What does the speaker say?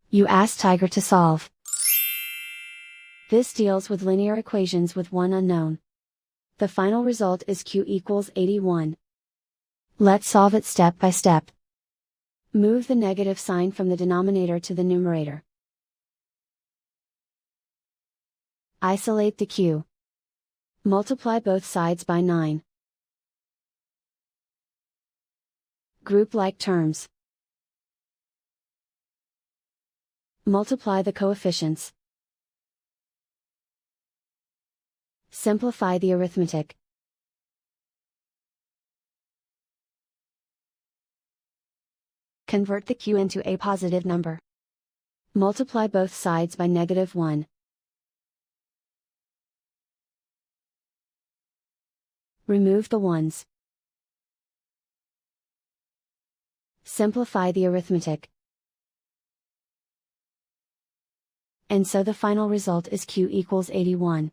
You ask Tiger to solve. This deals with linear equations with one unknown. The final result is q equals 81. Let's solve it step by step. Move the negative sign from the denominator to the numerator. Isolate the q. Multiply both sides by 9. Group like terms. Multiply the coefficients. Simplify the arithmetic. Convert the q into a positive number. Multiply both sides by -1. Remove the ones. Simplify the arithmetic. And so the final result is q equals 81.